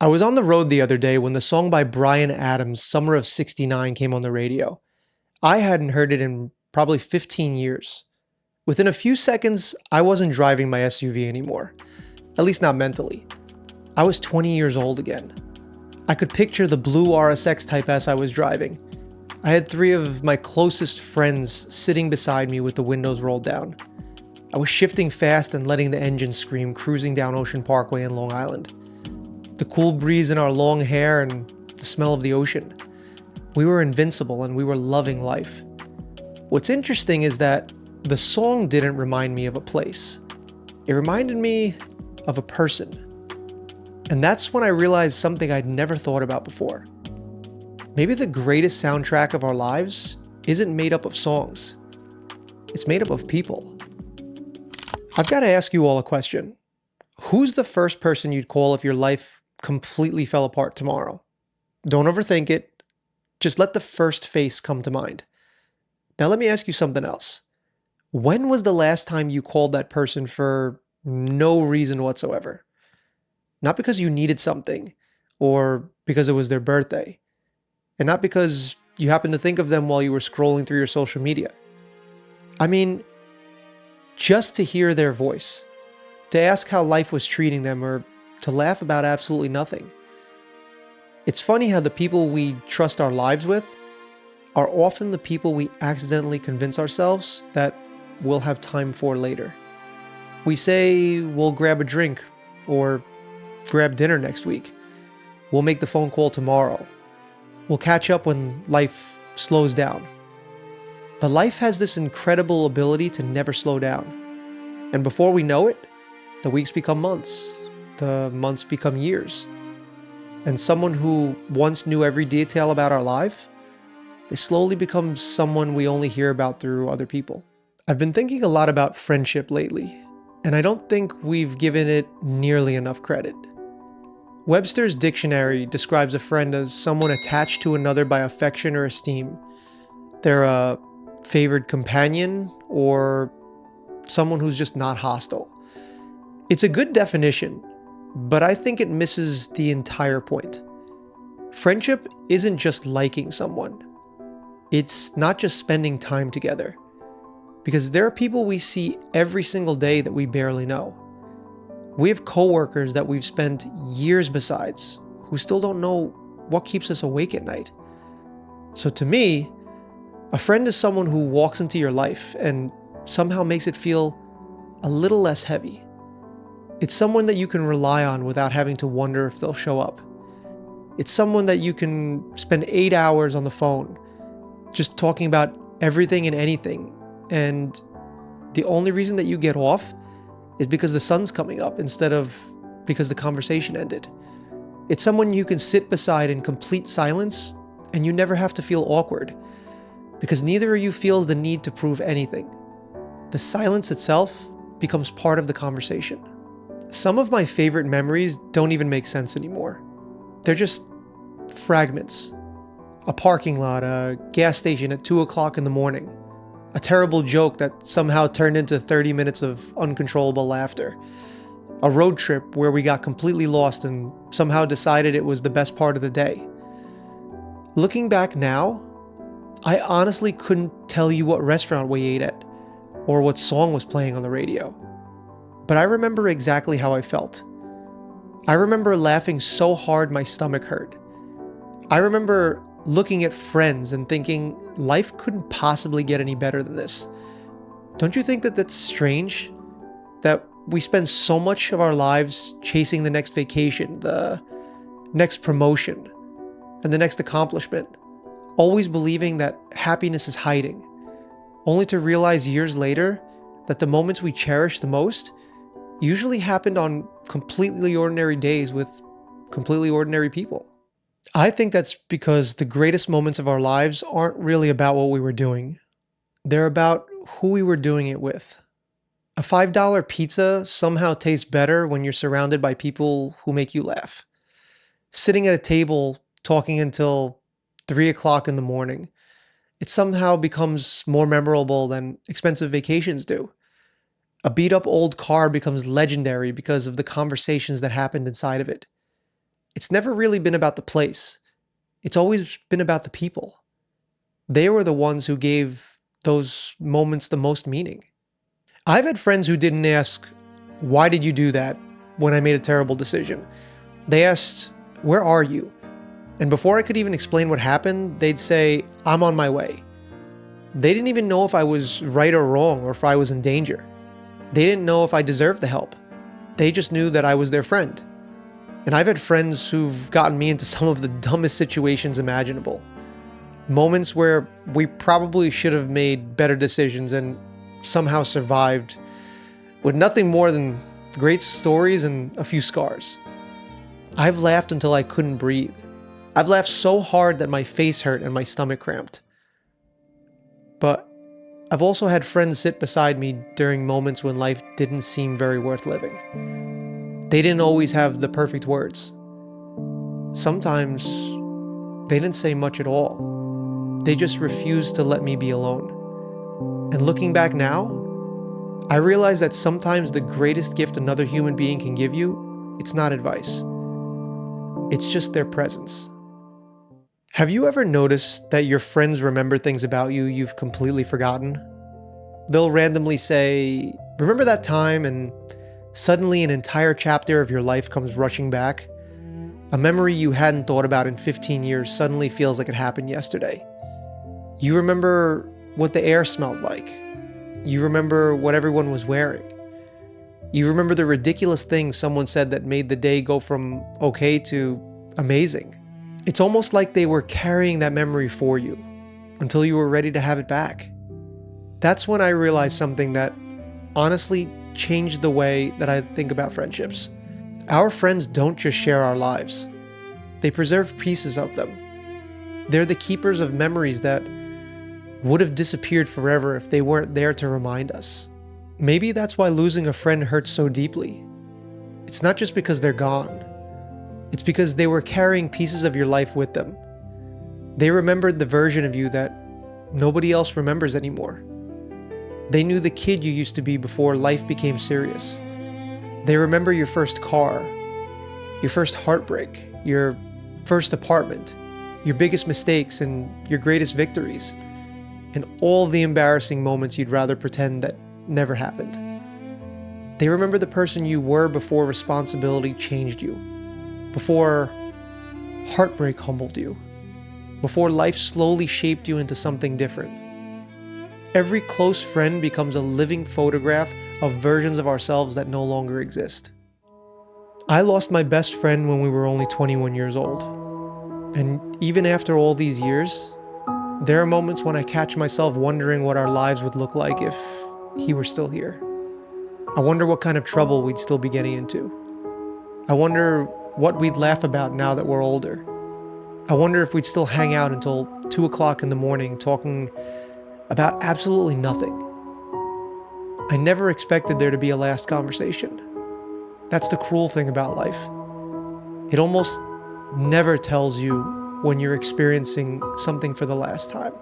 I was on the road the other day when the song by Bryan Adams, Summer of '69, came on the radio. I hadn't heard it in probably 15 years. Within a few seconds, I wasn't driving my SUV anymore, at least not mentally. I was 20 years old again. I could picture the blue RSX Type S I was driving. I had three of my closest friends sitting beside me with the windows rolled down. I was shifting fast and letting the engine scream, cruising down Ocean Parkway in Long Island. The cool breeze in our long hair and the smell of the ocean. We were invincible and we were loving life. What's interesting is that the song didn't remind me of a place. It reminded me of a person. And that's when I realized something I'd never thought about before. Maybe the greatest soundtrack of our lives isn't made up of songs. It's made up of people. I've got to ask you all a question. Who's the first person you'd call if your life completely fell apart tomorrow? Don't overthink it. Just let the first face come to mind. Now let me ask you something else. When was the last time you called that person for no reason whatsoever? Not because you needed something or because it was their birthday, and not because you happened to think of them while you were scrolling through your social media. I mean, just to hear their voice, to ask how life was treating them, or to laugh about absolutely nothing. It's funny how the people we trust our lives with are often the people we accidentally convince ourselves that we'll have time for later. We say we'll grab a drink or grab dinner next week. We'll make the phone call tomorrow. We'll catch up when life slows down. But life has this incredible ability to never slow down. And before we know it, the weeks become months. The months become years. And someone who once knew every detail about our life, they slowly become someone we only hear about through other people. I've been thinking a lot about friendship lately, and I don't think we've given it nearly enough credit. Webster's dictionary describes a friend as someone attached to another by affection or esteem. They're a favored companion or someone who's just not hostile. It's a good definition, but I think it misses the entire point. Friendship isn't just liking someone. It's not just spending time together. Because there are people we see every single day that we barely know. We have coworkers that we've spent years besides who still don't know what keeps us awake at night. So to me, a friend is someone who walks into your life and somehow makes it feel a little less heavy. It's someone that you can rely on without having to wonder if they'll show up. It's someone that you can spend 8 hours on the phone just talking about everything and anything, and the only reason that you get off is because the sun's coming up instead of because the conversation ended. It's someone you can sit beside in complete silence and you never have to feel awkward because neither of you feels the need to prove anything. The silence itself becomes part of the conversation. Some of my favorite memories don't even make sense anymore. They're just fragments. A parking lot, a gas station at 2 o'clock in the morning. A terrible joke that somehow turned into 30 minutes of uncontrollable laughter. A road trip where we got completely lost and somehow decided it was the best part of the day. Looking back now, I honestly couldn't tell you what restaurant we ate at or what song was playing on the radio. But I remember exactly how I felt. I remember laughing so hard my stomach hurt. I remember looking at friends and thinking life couldn't possibly get any better than this. Don't you think that that's strange? That we spend so much of our lives chasing the next vacation, the next promotion, and the next accomplishment, always believing that happiness is hiding, only to realize years later that the moments we cherish the most usually happened on completely ordinary days with completely ordinary people. I think that's because the greatest moments of our lives aren't really about what we were doing. They're about who we were doing it with. A $5 pizza somehow tastes better when you're surrounded by people who make you laugh. Sitting at a table talking until 3 o'clock in the morning, it somehow becomes more memorable than expensive vacations do. A beat up old car becomes legendary because of the conversations that happened inside of it. It's never really been about the place. It's always been about the people. They were the ones who gave those moments the most meaning. I've had friends who didn't ask, "Why did you do that?" when I made a terrible decision. They asked, "Where are you?" And before I could even explain what happened, they'd say, "I'm on my way." They didn't even know if I was right or wrong or if I was in danger. They didn't know if I deserved the help. They just knew that I was their friend. And I've had friends who've gotten me into some of the dumbest situations imaginable. Moments where we probably should have made better decisions and somehow survived with nothing more than great stories and a few scars. I've laughed until I couldn't breathe. I've laughed so hard that my face hurt and my stomach cramped. But I've also had friends sit beside me during moments when life didn't seem very worth living. They didn't always have the perfect words. Sometimes they didn't say much at all. They just refused to let me be alone. And looking back now, I realize that sometimes the greatest gift another human being can give you, it's not advice. It's just their presence. Have you ever noticed that your friends remember things about you you've completely forgotten? They'll randomly say, "Remember that time?" and suddenly an entire chapter of your life comes rushing back. A memory you hadn't thought about in 15 years suddenly feels like it happened yesterday. You remember what the air smelled like. You remember what everyone was wearing. You remember the ridiculous things someone said that made the day go from okay to amazing. It's almost like they were carrying that memory for you until you were ready to have it back. That's when I realized something that honestly changed the way that I think about friendships. Our friends don't just share our lives. They preserve pieces of them. They're the keepers of memories that would have disappeared forever if they weren't there to remind us. Maybe that's why losing a friend hurts so deeply. It's not just because they're gone. It's because they were carrying pieces of your life with them. They remembered the version of you that nobody else remembers anymore. They knew the kid you used to be before life became serious. They remember your first car, your first heartbreak, your first apartment, your biggest mistakes and your greatest victories, and all the embarrassing moments you'd rather pretend that never happened. They remember the person you were before responsibility changed you, before heartbreak humbled you, before life slowly shaped you into something different. Every close friend becomes a living photograph of versions of ourselves that no longer exist. I lost my best friend when we were only 21 years old. And even after all these years, there are moments when I catch myself wondering what our lives would look like if he were still here. I wonder what kind of trouble we'd still be getting into. I wonder what we'd laugh about now that we're older. I wonder if we'd still hang out until 2 o'clock in the morning talking about absolutely nothing. I never expected there to be a last conversation. That's the cruel thing about life. It almost never tells you when you're experiencing something for the last time.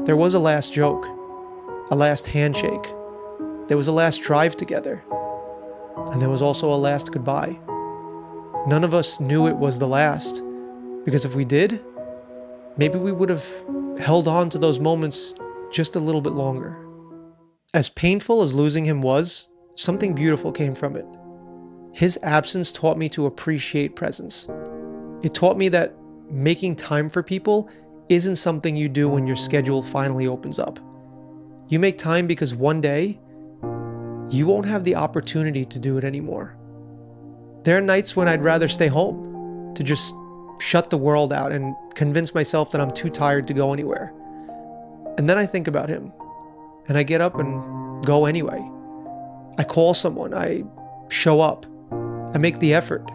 There was a last joke, a last handshake, there was a last drive together, and there was also a last goodbye. None of us knew it was the last, because if we did, maybe we would have held on to those moments just a little bit longer. As painful as losing him was, something beautiful came from it. His absence taught me to appreciate presence. It taught me that making time for people isn't something you do when your schedule finally opens up. You make time because one day, you won't have the opportunity to do it anymore. There are nights when I'd rather stay home, to just shut the world out and convince myself that I'm too tired to go anywhere. And then I think about him, and I get up and go anyway. I call someone, I show up, I make the effort.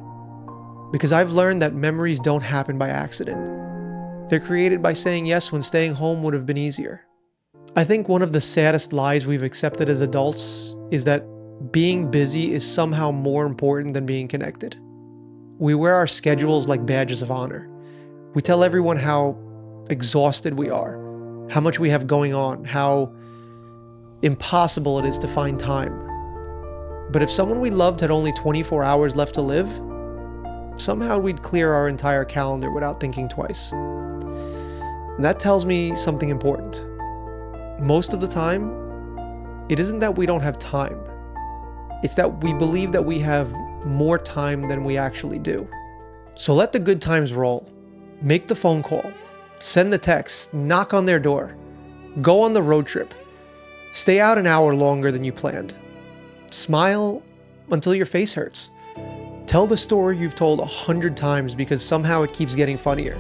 Because I've learned that memories don't happen by accident. They're created by saying yes when staying home would have been easier. I think one of the saddest lies we've accepted as adults is that being busy is somehow more important than being connected. We wear our schedules like badges of honor. We tell everyone how exhausted we are, how much we have going on, how impossible it is to find time. But if someone we loved had only 24 hours left to live, somehow we'd clear our entire calendar without thinking twice. And that tells me something important. Most of the time, it isn't that we don't have time. It's that we believe that we have more time than we actually do. So let the good times roll. Make the phone call. Send the text. Knock on their door. Go on the road trip. Stay out an hour longer than you planned. Smile until your face hurts. Tell the story you've told 100 times because somehow it keeps getting funnier.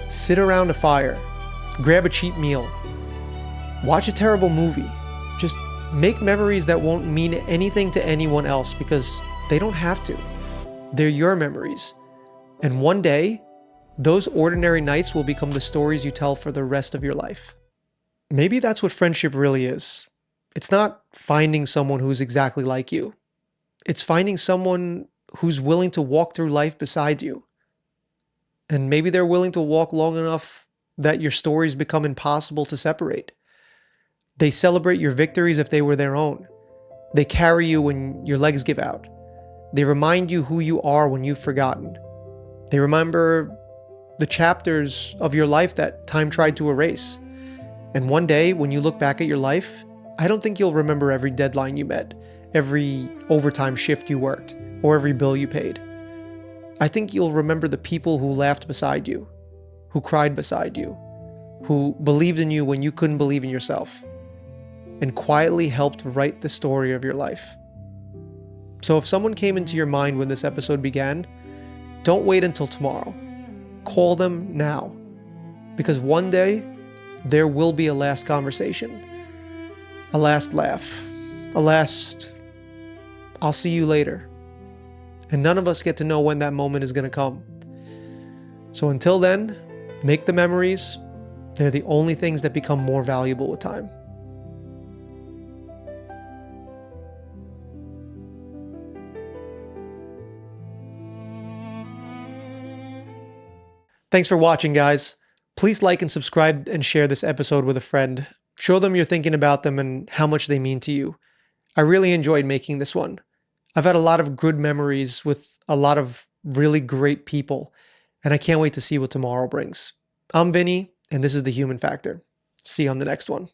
Sit around a fire. Grab a cheap meal. Watch a terrible movie. Just make memories that won't mean anything to anyone else because they don't have to. They're your memories. And one day, those ordinary nights will become the stories you tell for the rest of your life. Maybe that's what friendship really is. It's not finding someone who's exactly like you. It's finding someone who's willing to walk through life beside you. And maybe they're willing to walk long enough that your stories become impossible to separate. They celebrate your victories if they were their own. They carry you when your legs give out. They remind you who you are when you've forgotten. They remember the chapters of your life that time tried to erase. And one day, when you look back at your life, I don't think you'll remember every deadline you met, every overtime shift you worked, or every bill you paid. I think you'll remember the people who laughed beside you, who cried beside you, who believed in you when you couldn't believe in yourself, and quietly helped write the story of your life. So if someone came into your mind when this episode began, don't wait until tomorrow. Call them now. Because one day, there will be a last conversation, a last laugh, a last, I'll see you later. And none of us get to know when that moment is going to come. So until then, make the memories. They're the only things that become more valuable with time. Thanks for watching, guys. Please like and subscribe and share this episode with a friend. Show them you're thinking about them and how much they mean to you. I really enjoyed making this one. I've had a lot of good memories with a lot of really great people, and I can't wait to see what tomorrow brings. I'm Vinny, and this is The Human Factor. See you on the next one.